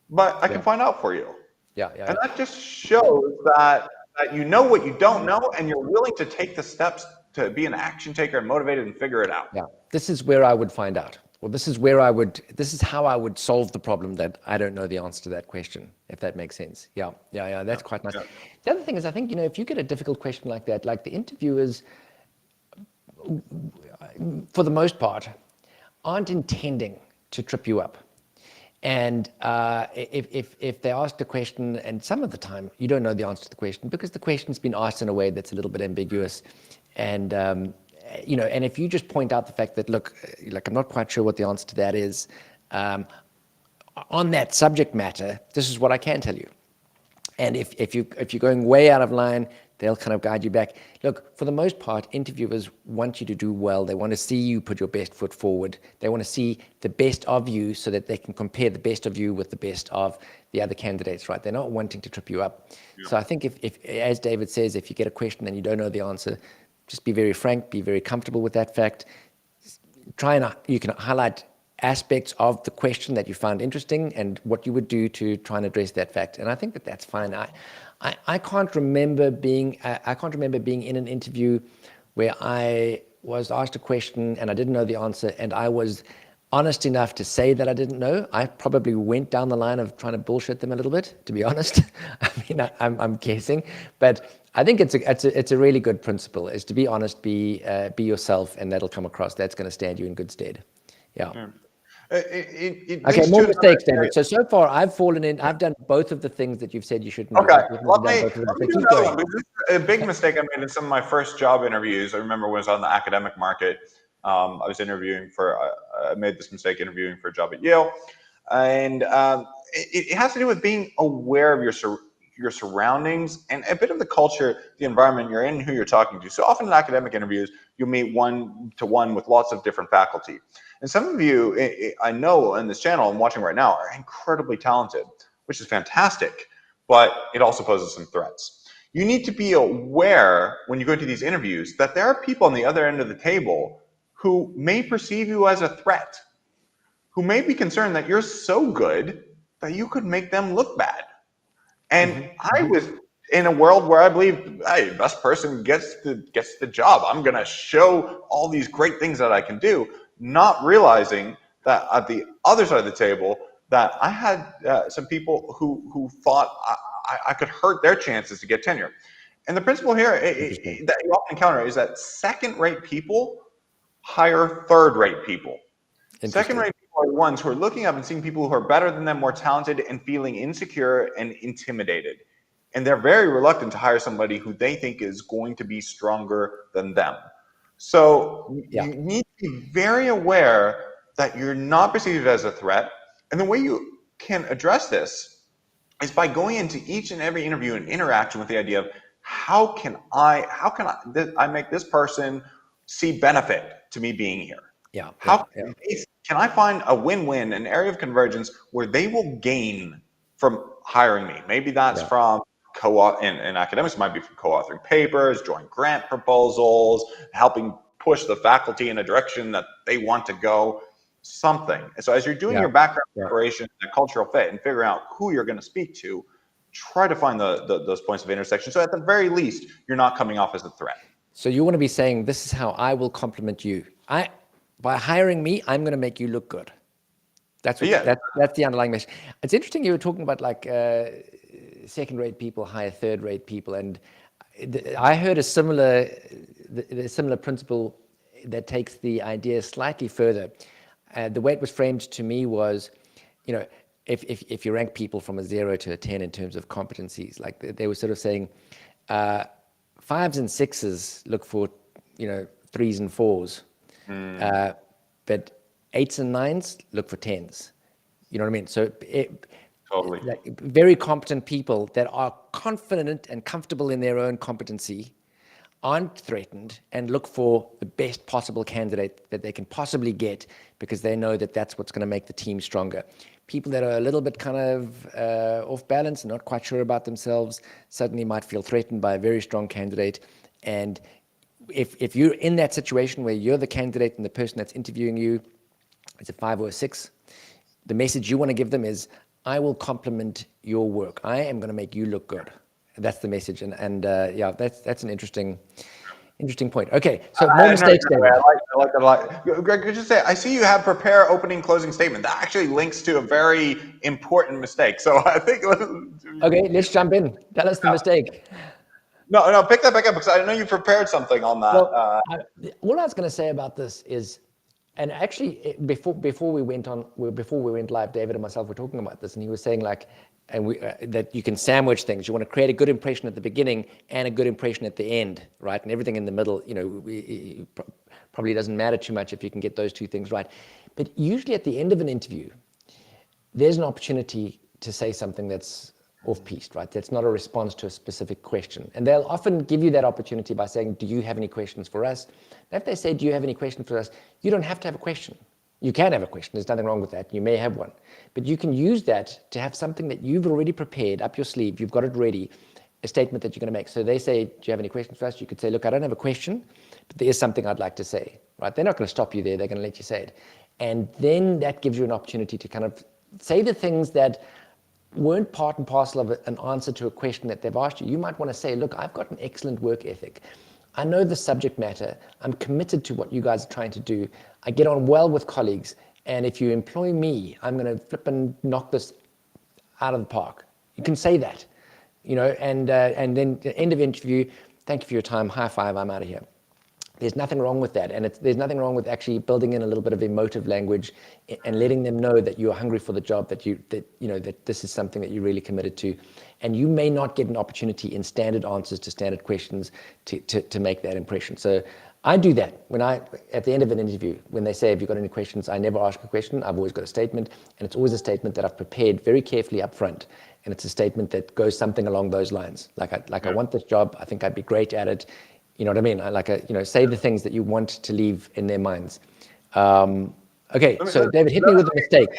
but I yeah, can find out for you. yeah, yeah, And yeah. that just shows that you know what you don't know, and you're willing to take the steps to be an action taker and motivated and figure it out. Yeah. This is where I would find out. Well, this is how I would solve the problem that I don't know the answer to that question, if that makes sense. Yeah, yeah, yeah. That's quite nice. Yeah. The other thing is, I think, if you get a difficult question like that, like the interviewers, for the most part, aren't intending to trip you up. And if they ask a question, and some of the time you don't know the answer to the question because the question's been asked in a way that's a little bit ambiguous, and and if you just point out the fact that, look, like, I'm not quite sure what the answer to that is, on that subject matter, this is what I can tell you. And if you're going way out of line, they'll kind of guide you back. Look, for the most part, interviewers want you to do well. They want to see you put your best foot forward. They want to see the best of you so that they can compare the best of you with the best of the other candidates, right? They're not wanting to trip you up. Yeah. So I think if, as David says, if you get a question and you don't know the answer, just be very frank, be very comfortable with that fact. You can highlight aspects of the question that you found interesting and what you would do to try and address that fact. And I think that that's fine. I can't remember being in an interview where I was asked a question and I didn't know the answer, and I was honest enough to say that I didn't know. I probably went down the line of trying to bullshit them a little bit, to be honest. I mean, I'm guessing, but I think it's a really good principle, is to be honest, be yourself, and that'll come across. That's going to stand you in good stead. Yeah. It Okay, links more to another mistakes, David. area. So far I've fallen in. I've done both of the things that you've said you shouldn't do. Okay, I've definitely done both of them. let me So do keep another going. one. Because this is a big mistake I made in some of my first job interviews. I remember when I was on the academic market. I was interviewing for. I made this mistake interviewing for a job at Yale, and it has to do with being aware of your surroundings and a bit of the culture, the environment you're in, who you're talking to. So often in academic interviews, you'll meet one-to-one with lots of different faculty. And some of you, I know in this channel I'm watching right now, are incredibly talented, which is fantastic, but it also poses some threats. You need to be aware when you go to these interviews that there are people on the other end of the table who may perceive you as a threat, who may be concerned that you're so good that you could make them look bad. And I was in a world where I believe, hey, best person gets the job. I'm going to show all these great things that I can do, not realizing that at the other side of the table, that I had some people who thought I could hurt their chances to get tenure. And the principle here that you often encounter is that second-rate people hire third-rate people. Second-rate people are the ones who are looking up and seeing people who are better than them, more talented, and feeling insecure and intimidated. And they're very reluctant to hire somebody who they think is going to be stronger than them. So you need to be very aware that you're not perceived as a threat. And the way you can address this is by going into each and every interview and interaction with the idea of how can I make this person see benefit to me being here? Can I find a win-win, an area of convergence where they will gain from hiring me? Maybe that's from in academics, it might be from co-authoring papers, joint grant proposals, helping push the faculty in a direction that they want to go, something. So as you're doing your background preparation, the cultural fit, and figuring out who you're going to speak to, try to find those points of intersection. So at the very least, you're not coming off as a threat. So you want to be saying, this is how I will compliment you. By hiring me, I'm going to make you look good. That's the underlying message. It's interesting you were talking about like second-rate people hire third-rate people, and I heard a similar principle that takes the idea slightly further. The way it was framed to me was, if you rank people from a 0 to a 10 in terms of competencies, like they were sort of saying, 5s and 6s look for 3s and 4s, but 8s and 9s look for 10s. You know what I mean? So totally, like very competent people that are confident and comfortable in their own competency aren't threatened and look for the best possible candidate that they can possibly get, because they know that that's what's going to make the team stronger. People that are a little bit kind of off balance and not quite sure about themselves suddenly might feel threatened by a very strong candidate. And if you're in that situation where you're the candidate and the person that's interviewing you is a 5 or a 6, the message you want to give them is, I will compliment your work. I am going to make you look good. That's the message. And that's an interesting point. Okay, so more mistakes, David. I like that a lot. Greg, could you say, I see you have prepare opening closing statement. That actually links to a very important mistake. So I think. Okay, let's jump in. Tell us the mistake. No, pick that back up, because I know you prepared something on that. Well, all I was going to say about this is, and actually before we went live, David and myself were talking about this, and he was saying like, that you can sandwich things. You want to create a good impression at the beginning and a good impression at the end, right? And everything in the middle, probably doesn't matter too much if you can get those two things right. But usually at the end of an interview, there's an opportunity to say something that's off-piste, right? That's not a response to a specific question. And they'll often give you that opportunity by saying, do you have any questions for us? And if they say, do you have any questions for us? You don't have to have a question. You can have a question. There's nothing wrong with that. You may have one. But you can use that to have something that you've already prepared up your sleeve. You've got it ready, a statement that you're going to make. So they say, do you have any questions for us? You could say, look, I don't have a question, but there is something I'd like to say, right? They're not going to stop you there. They're going to let you say it. And then that gives you an opportunity to kind of say the things that weren't part and parcel of an answer to a question that they've asked you. You might want to say, look, I've got an excellent work ethic. I know the subject matter. I'm committed to what you guys are trying to do. I get on well with colleagues. And if you employ me, I'm going to flip and knock this out of the park. You can say that. and then the end of interview, thank you for your time, high five, I'm out of here. There's nothing wrong with that, and there's nothing wrong with actually building in a little bit of emotive language and letting them know that you're hungry for the job, that this is something that you're really committed to, and you may not get an opportunity in standard answers to standard questions to make that impression. So I do that at the end of an interview, when they say, have you got any questions? I never ask a question. I've always got a statement, and it's always a statement that I've prepared very carefully up front, and it's a statement that goes something along those lines, I want this job. I think I'd be great at it. You know what I mean? Say the things that you want to leave in their minds. Okay, so David, hit me with a mistake.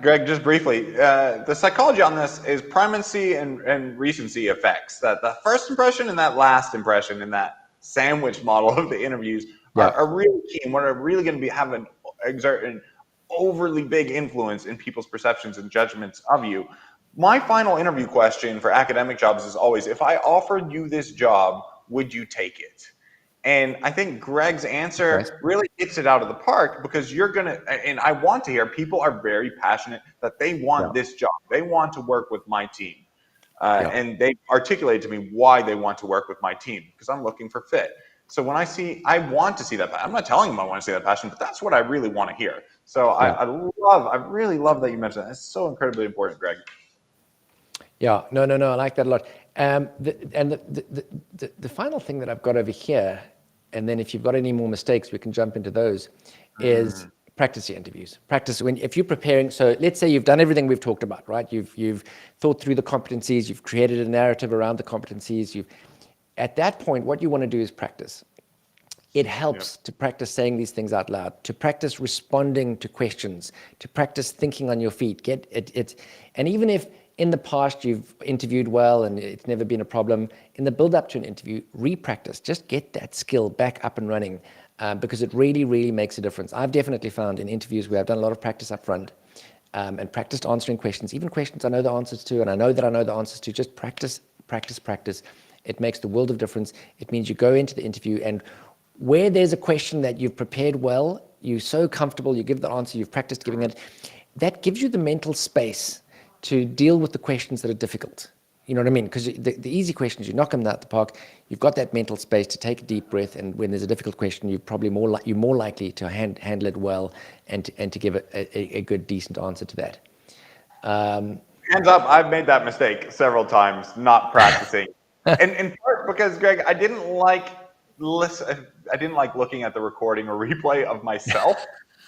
Greg, just briefly, the psychology on this is primacy and recency effects. That the first impression and that last impression in that sandwich model of the interviews are really key, and what are really going to exert an overly big influence in people's perceptions and judgments of you. My final interview question for academic jobs is always, if I offered you this job, would you take it? And I think Greg's answer really hits it out of the park, because and I want to hear, people are very passionate that they want this job. They want to work with my team. And they articulate to me why they want to work with my team, because I'm looking for fit. So when I want to see that. I'm not telling them I want to see that passion, but that's what I really want to hear. So I really love that you mentioned that. It's so incredibly important, Greg. Yeah, no, I like that a lot. The final thing that I've got over here, and then if you've got any more mistakes, we can jump into those, is practice your interviews. Practice if you're preparing. So let's say you've done everything we've talked about, right? You've thought through the competencies, you've created a narrative around the competencies. At that point, what you want to do is practice. It helps to practice saying these things out loud, to practice responding to questions, to practice thinking on your feet. And even if in the past you've interviewed well and it's never been a problem, in the build up to an interview, re-practice. Just get that skill back up and running, because it really, really makes a difference. I've definitely found in interviews where I've done a lot of practice up front, and practiced answering questions, even questions I know the answers to, and I know that I know the answers to, just practice. It makes the world of difference. It means you go into the interview, and where there's a question that you've prepared well, you're so comfortable, you give the answer, you've practiced giving it, that gives you the mental space to deal with the questions that are difficult. You know what I mean? Because the easy questions, you knock them out the park. You've got that mental space to take a deep breath, and when there's a difficult question, you're more likely to handle it well and to give a good, decent answer to that. Hands up, I've made that mistake several times, not practicing. And in part because, Greg, I didn't like looking at the recording or replay of myself.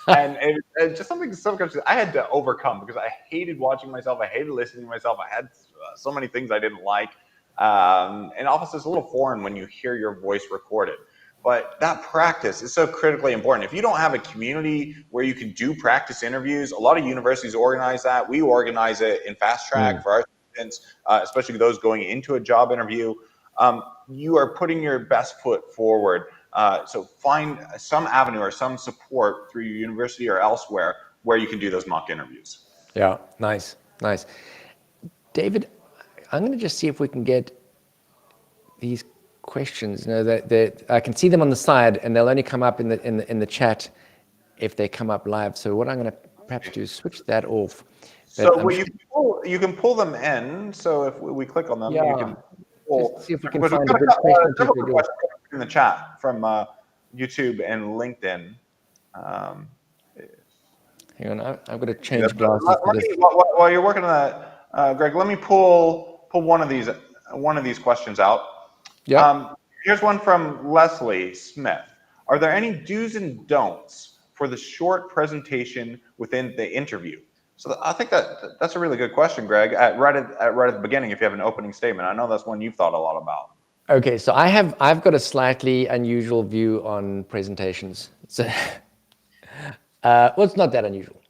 And it's just something subconscious I had to overcome, because I hated watching myself. I hated listening to myself. I had so many things I didn't like. And obviously it's a little foreign when you hear your voice recorded. But that practice is so critically important. If you don't have a community where you can do practice interviews, a lot of universities organize that. We organize it in Fast Track for our students, especially those going into a job interview. You are putting your best foot forward. So find some avenue or some support through your university or elsewhere where you can do those mock interviews. Yeah, nice. David, I'm going to just see if we can get these questions. That I can see them on the side, and they'll only come up in the chat if they come up live. So what I'm going to perhaps do is switch that off. So you can pull them in. So if we click on them, you can pull. Just see if we can find a good question. In the chat from YouTube and LinkedIn. Hang on, I've got to change glasses for this. While you're working on that, Greg, let me pull one of these questions out. Yeah. Here's one from Leslie Smith. Are there any do's and don'ts for the short presentation within the interview? So I think that's a really good question, Greg. Right at the beginning, if you have an opening statement, I know that's one you've thought a lot about. Okay, so I've got a slightly unusual view on presentations. So, well, it's not that unusual.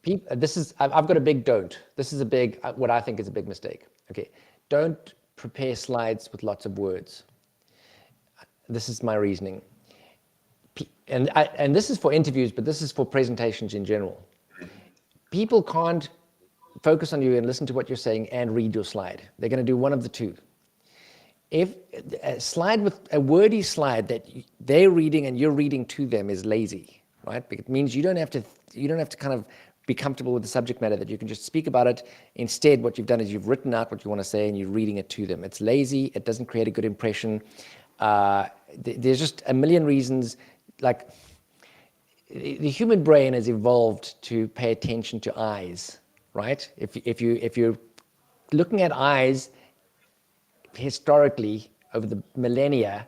I've got a big don't. This is what I think is a big mistake. Okay, don't prepare slides with lots of words. This is my reasoning. And this is for interviews, but this is for presentations in general. People can't focus on you and listen to what you're saying and read your slide. They're going to do one of the two. If a wordy slide that they're reading and you're reading to them is lazy, right? It means you don't have to kind of be comfortable with the subject matter, that you can just speak about it. Instead, what you've done is you've written out what you want to say and you're reading it to them. It's lazy. It doesn't create a good impression. There's just a million reasons. Like, the human brain has evolved to pay attention to eyes, right? If you're looking at eyes historically over the millennia,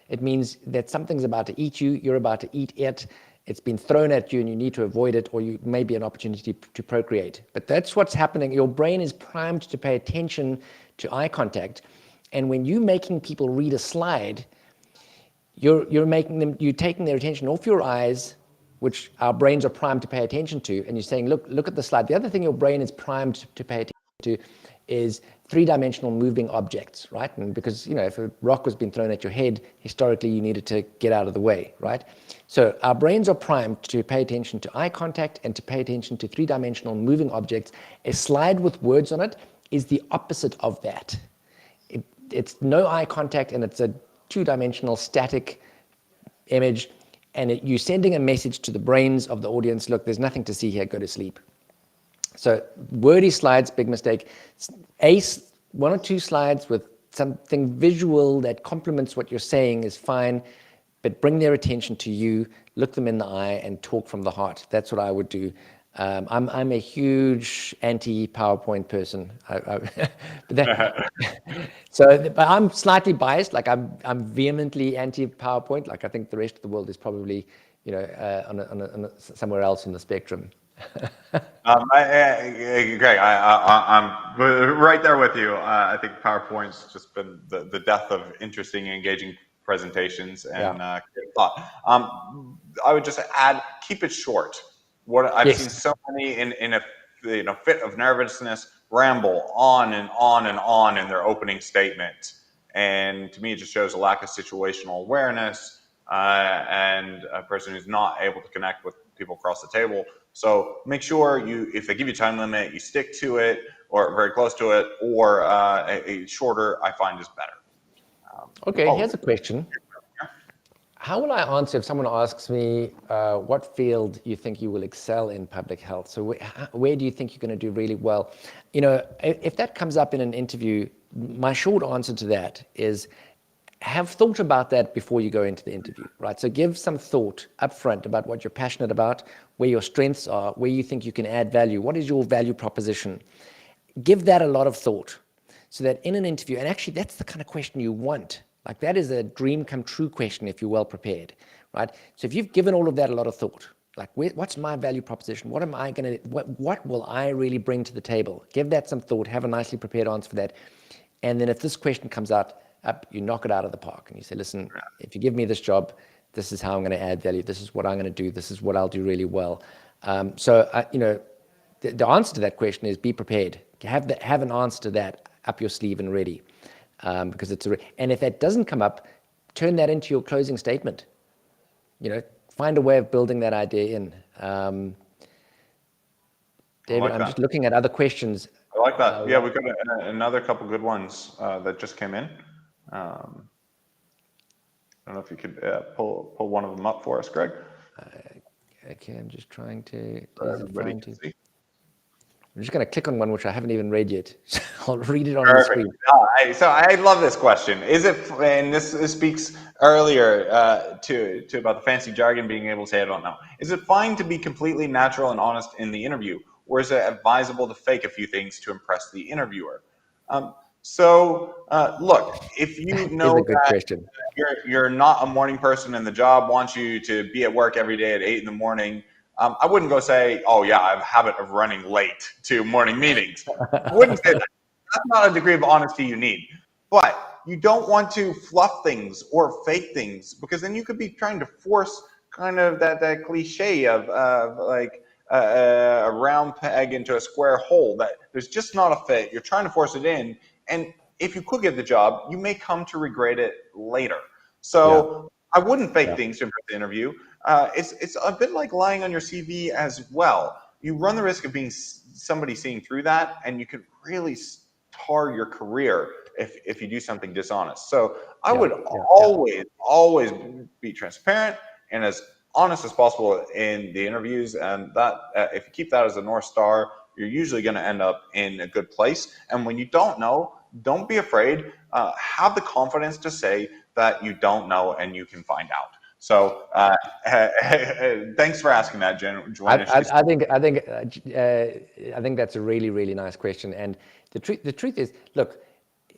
it means that something's about to eat you, you're about to eat it, it's been thrown at you and you need to avoid it, or you may be an opportunity to procreate. But that's what's happening. Your brain is primed to pay attention to eye contact. And when you're making people read a slide, you're taking their attention off your eyes, which our brains are primed to pay attention to, and you're saying, look at the slide. The other thing your brain is primed to pay attention to is three-dimensional moving objects, right? And because, if a rock was being thrown at your head, historically you needed to get out of the way, right? So our brains are primed to pay attention to eye contact and to pay attention to three-dimensional moving objects. A slide with words on it is the opposite of that. It's no eye contact, and it's a two-dimensional static image, and you're sending a message to the brains of the audience: look, there's nothing to see here, go to sleep. So wordy slides, big mistake. One or two slides with something visual that complements what you're saying is fine, but bring their attention to you, look them in the eye, and talk from the heart. That's what I would do. I'm a huge anti-PowerPoint person. But I'm slightly biased. Like, I'm vehemently anti-PowerPoint. Like, I think the rest of the world is probably, somewhere else in the spectrum. Greg, I'm right there with you. I think PowerPoint's just been the death of interesting, engaging presentations and thought. I would just add, keep it short. What I've seen so many in a fit of nervousness ramble on and on and on in their opening statement, and to me it just shows a lack of situational awareness and a person who's not able to connect with people across the table. So make sure if they give you a time limit, you stick to it, or very close to it, or a shorter, I find, is better. Okay, here's a question. How will I answer if someone asks me what field you think you will excel in public health? So where do you think you're going to do really well? If that comes up in an interview, my short answer to that is, have thought about that before you go into the interview, right? So give some thought up front about what you're passionate about, where your strengths are, where you think you can add value. What is your value proposition? Give that a lot of thought, so that in an interview, and actually that's the kind of question you want. Like, that is a dream come true question if you're well prepared, right? So if you've given all of that a lot of thought, like, what's my value proposition? What will I really bring to the table? Give that some thought, have a nicely prepared answer for that. And then if this question comes out, you knock it out of the park and you say, listen, if you give me this job, this is how I'm going to add value. This is what I'm going to do. This is what I'll do really well. The answer to that question is be prepared. Have an answer to that up your sleeve and ready, because and if that doesn't come up, turn that into your closing statement. Find a way of building that idea in. David, I'm just looking at other questions. I like that. Yeah, we've got another couple good ones that just came in. I don't know if you could pull one of them up for us, Greg. Okay, I'm just trying to. Everybody can see. I'm just going to click on one which I haven't even read yet. I'll read it on the screen. So I love this question. Is it, and this speaks earlier to about the fancy jargon being able to say, I don't know. Is it fine to be completely natural and honest in the interview, or is it advisable to fake a few things to impress the interviewer? Look, if you know that you're not a morning person and the job wants you to be at work every day at 8 in the morning, I wouldn't go say, oh yeah, I have a habit of running late to morning meetings. I wouldn't say that. That's not a degree of honesty you need. But you don't want to fluff things or fake things, because then you could be trying to force kind of that cliche of like a round peg into a square hole, that there's just not a fit. You're trying to force it in. And if you could get the job, you may come to regret it later. So I wouldn't fake things to impress the interview. It's a bit like lying on your CV as well. You run the risk of being somebody seeing through that, and you could really tar your career if you do something dishonest. So I would always be transparent and as honest as possible in the interviews, and that if you keep that as a North Star, you're usually going to end up in a good place. And when you don't know, don't be afraid. Have the confidence to say that you don't know and you can find out. So thanks for asking that, Joanna. I think that's a really, really nice question. And the truth is, look,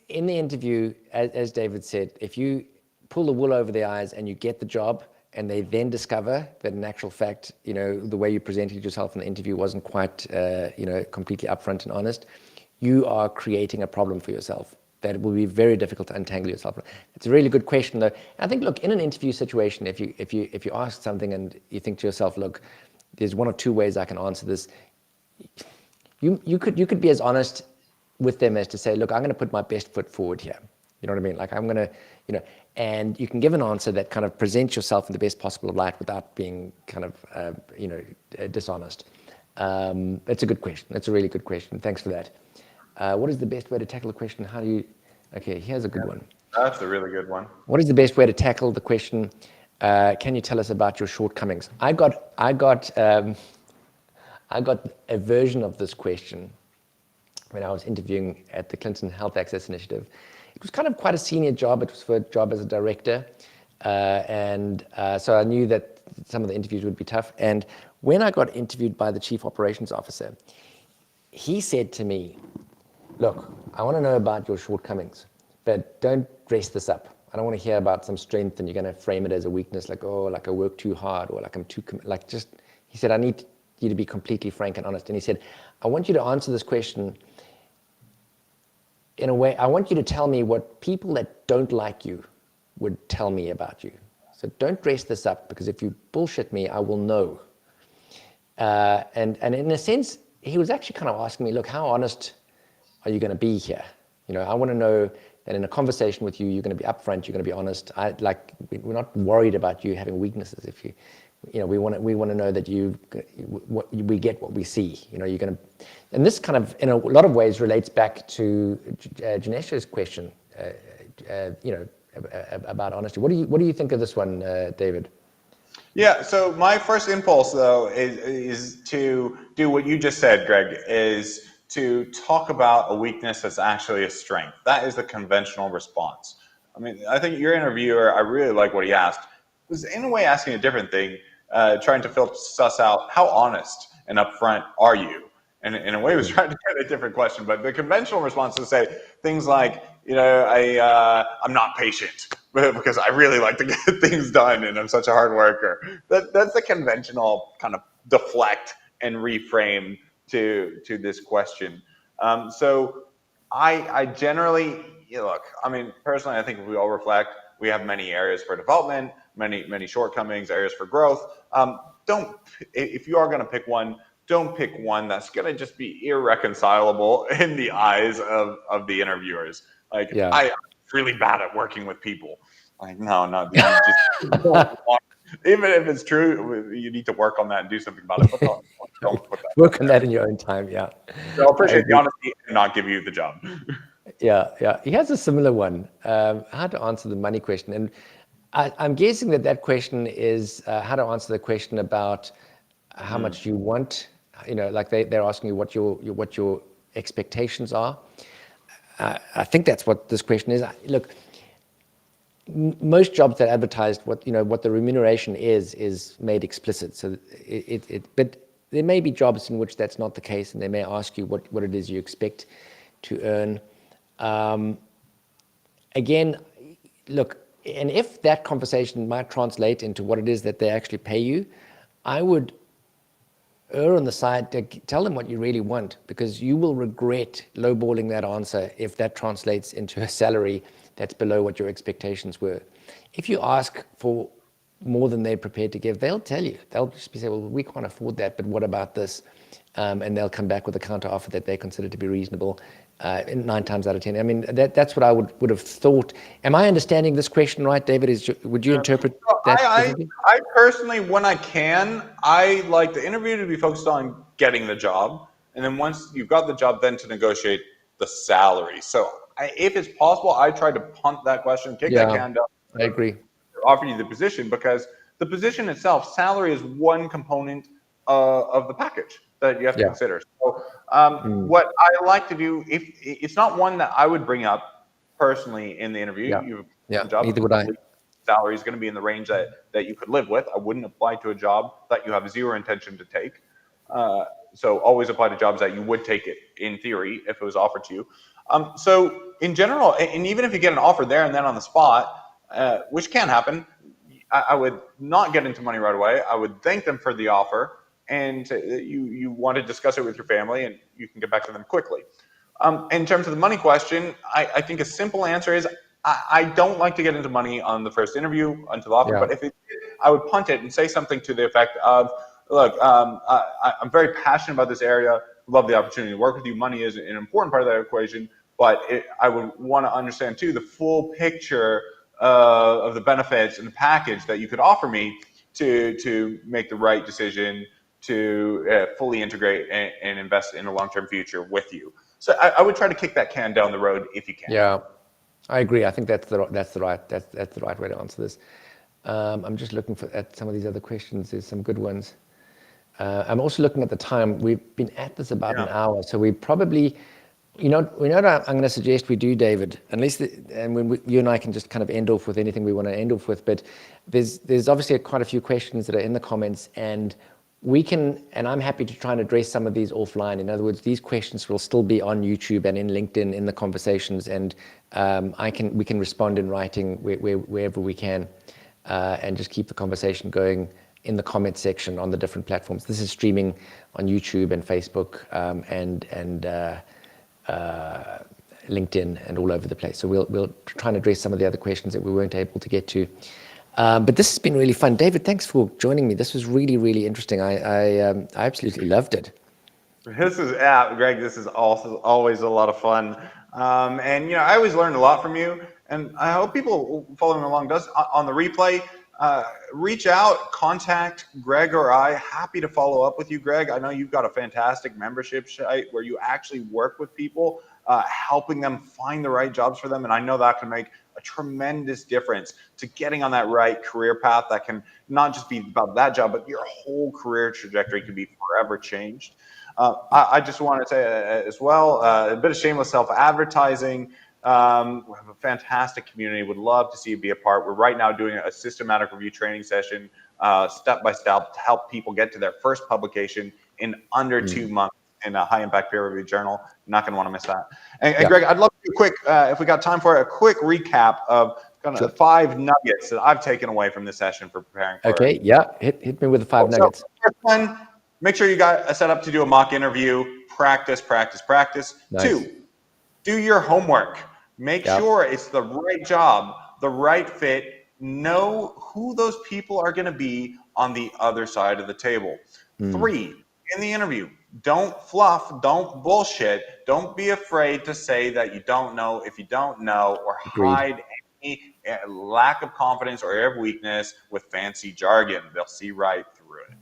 in the interview, as David said, if you pull the wool over their eyes and you get the job, and they then discover that in actual fact, the way you presented yourself in the interview wasn't quite, completely upfront and honest, you are creating a problem for yourself that will be very difficult to untangle yourself from. It's a really good question, though. I think, look, in an interview situation, if you ask something and you think to yourself, look, there's one or two ways I can answer this, you could be as honest with them as to say, look, I'm going to put my best foot forward here. You know what I mean? Like, I'm going to, and you can give an answer that kind of presents yourself in the best possible light without being kind of, dishonest. That's a good question. That's a really good question. Thanks for that. What is the best way to tackle the question? Okay, here's a good one. That's a really good one. What is the best way to tackle the question? Can you tell us about your shortcomings? I got a version of this question when I was interviewing at the Clinton Health Access Initiative. It was kind of quite a senior job. It was for a job as a director. So I knew that some of the interviews would be tough. And when I got interviewed by the chief operations officer, he said to me, look, I want to know about your shortcomings, but don't dress this up. I don't want to hear about some strength and you're going to frame it as a weakness, like, oh, like I work too hard, or like I'm too, he said, I need you to be completely frank and honest. And he said, I want you to answer this question in a way, I want you to tell me what people that don't like you would tell me about you. So don't dress this up, because if you bullshit me, I will know. And in a sense, he was actually kind of asking me, look, how honest are you going to be here? I want to know that in a conversation with you, you're going to be upfront, you're going to be honest. We're not worried about you having weaknesses. If we want to know that we get what we see. You're going to, and this kind of in a lot of ways relates back to Janesh's question. About honesty. What do you think of this one, David? Yeah. So my first impulse, though, is to do what you just said, Greg. Is to talk about a weakness that's actually a strength. That is the conventional response. I mean, I think your interviewer, I really like what he asked, was in a way asking a different thing, trying to suss out how honest and upfront are you? And in a way, he was trying to get a different question. But the conventional response is to say things like, I'm not patient because I really like to get things done and I'm such a hard worker. That's the conventional kind of deflect and reframe to this question. So I generally, look, I mean, personally, I think if we all reflect, we have many areas for development, many shortcomings, areas for growth. If you are going to pick one, don't pick one that's going to just be irreconcilable in the eyes of the interviewers. Like, yeah. I'm really bad at working with people. Like, no, you just don't want, even if it's true, you need to work on that and do something about it. But don't put that. Work on that in your own time, yeah. So I'll appreciate the honesty and not give you the job. Yeah. He has a similar one. How to answer the money question. And I'm guessing that question is how to answer the question about how much you want. Like they're asking you what your expectations are. I think that's what this question is. Look, most jobs that advertised what the remuneration is made explicit. So but there may be jobs in which that's not the case, and they may ask you what it is you expect to earn. Again, look, and if that conversation might translate into what it is that they actually pay you, I would err on the side to tell them what you really want, because you will regret lowballing that answer if that translates into a salary that's below what your expectations were. If you ask for more than they're prepared to give, they'll tell you. They'll just say, well, we can't afford that, but what about this? And they'll come back with a counter offer that they consider to be reasonable. 9 times out of 10. I mean, that's what I would have thought. Am I understanding this question right, David? Would you interpret that? I personally, when I can, I like the interview to be focused on getting the job. And then once you've got the job, then to negotiate the salary. So if it's possible, I try to punt that question, kick that can down. I agree. Offer you the position, because The position itself, salary is one component of the package that you have to consider. So what I like to do, if it's not one that I would bring up personally in the interview, you have a job, neither would I. salary is going to be in the range that you could live with. I wouldn't apply to a job that you have zero intention to take. So always apply to jobs that you would take it in theory if it was offered to you. So in general, and even if you get an offer there and then on the spot, which can happen, I would not get into money right away. I would thank them for the offer, and you want to discuss it with your family, and you can get back to them quickly. In terms of the money question, I think a simple answer is I don't like to get into money on the first interview until offer, but if it did, I would punt it and say something to the effect of, look, I'm very passionate about this area, love the opportunity to work with you. Money is an important part of that equation, but I would want to understand too the full picture of the benefits and the package that you could offer me to make the right decision to fully integrate and invest in a long-term future with you. So I would try to kick that can down the road if you can. Yeah, I agree. I think that's the right way to answer this. I'm just looking at some of these other questions. There's some good ones. I'm also looking at the time. We've been at this about an hour, so we probably, you know what I'm going to suggest we do, David. And when you and I can just kind of end off with anything we want to end off with. But there's obviously quite a few questions that are in the comments, and we can, and I'm happy to try and address some of these offline. In other words, these questions will still be on YouTube and in LinkedIn in the conversations, and we can respond in writing wherever we can, and just keep the conversation going in the comment section on the different platforms. This is streaming on YouTube and Facebook and LinkedIn and all over the place. So we'll try and address some of the other questions that we weren't able to get to. But this has been really fun. David, thanks for joining me. This was really, really interesting. I absolutely loved it. Greg, this is also always a lot of fun. And, I always learned a lot from you. And I hope people following along on the replay, reach out, contact Greg or I. Happy to follow up with you, Greg. I know you've got a fantastic membership site where you actually work with people, helping them find the right jobs for them. And I know that can make a tremendous difference to getting on that right career path that can not just be about that job, but your whole career trajectory can be forever changed. I just want to say as well, a bit of shameless self-advertising. We have a fantastic community. Would love to see you be a part. We're right now doing a systematic review training session, step by step, to help people get to their first publication in under 2 months in a high impact peer reviewed journal. You're not going to want to miss that. And Greg, I'd love to do a quick, if we got time for it, a quick recap of kind of the 5 nuggets that I've taken away from this session for preparing for Okay, hit me with the 5 nuggets. So first one, make sure you got a setup to do a mock interview. Practice. Nice. 2, do your homework. Make sure it's the right job, the right fit. Know who those people are going to be on the other side of the table. 3, in the interview, don't fluff, don't bullshit. Don't be afraid to say that you don't know if you don't know, or hide any lack of confidence or area of weakness with fancy jargon. They'll see right through it.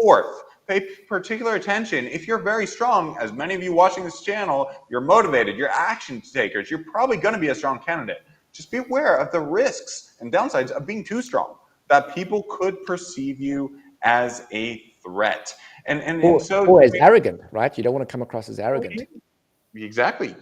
4th, pay particular attention. If you're very strong, as many of you watching this channel, you're motivated, you're action takers, you're probably going to be a strong candidate. Just be aware of the risks and downsides of being too strong, that people could perceive you as a threat. Or as arrogant, right? You don't want to come across as arrogant. Exactly.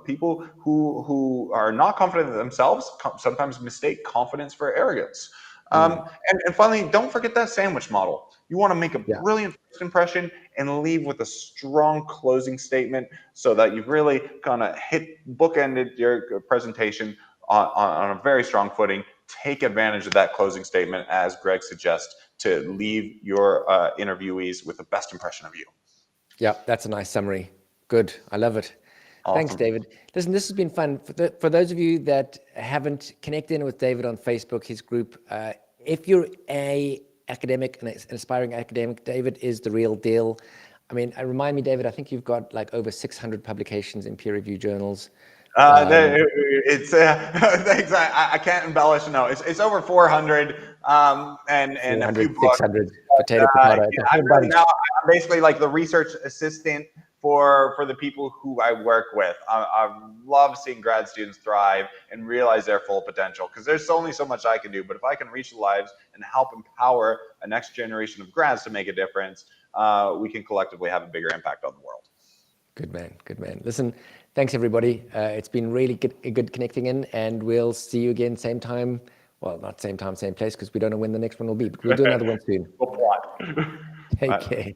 People who are not confident in themselves sometimes mistake confidence for arrogance. And finally, don't forget that sandwich model. You want to make a brilliant first impression and leave with a strong closing statement so that you've really kind of bookended your presentation on a very strong footing. Take advantage of that closing statement, as Greg suggests, to leave your interviewees with the best impression of you. Yeah, that's a nice summary. Good. I love it. Awesome. Thanks, David. Listen, this has been fun. For those of you that haven't connected in with David on Facebook, his group, if you're an academic, an aspiring academic, David is the real deal. I mean, remind me, David, I think you've got like over 600 publications in peer-reviewed journals. It's thanks. I can't embellish. No, it's over 400, and a few books. 600. Potato. I'm basically like the research assistant for the people who I work with. I love seeing grad students thrive and realize their full potential, because there's only so much I can do. But if I can reach the lives and help empower a next generation of grads to make a difference, we can collectively have a bigger impact on the world. Good man, good man. Listen, thanks everybody. It's been really good connecting in, and we'll see you again same time. Well, not same time, same place, because we don't know when the next one will be, but we'll do another one soon. We'll plot. Take care.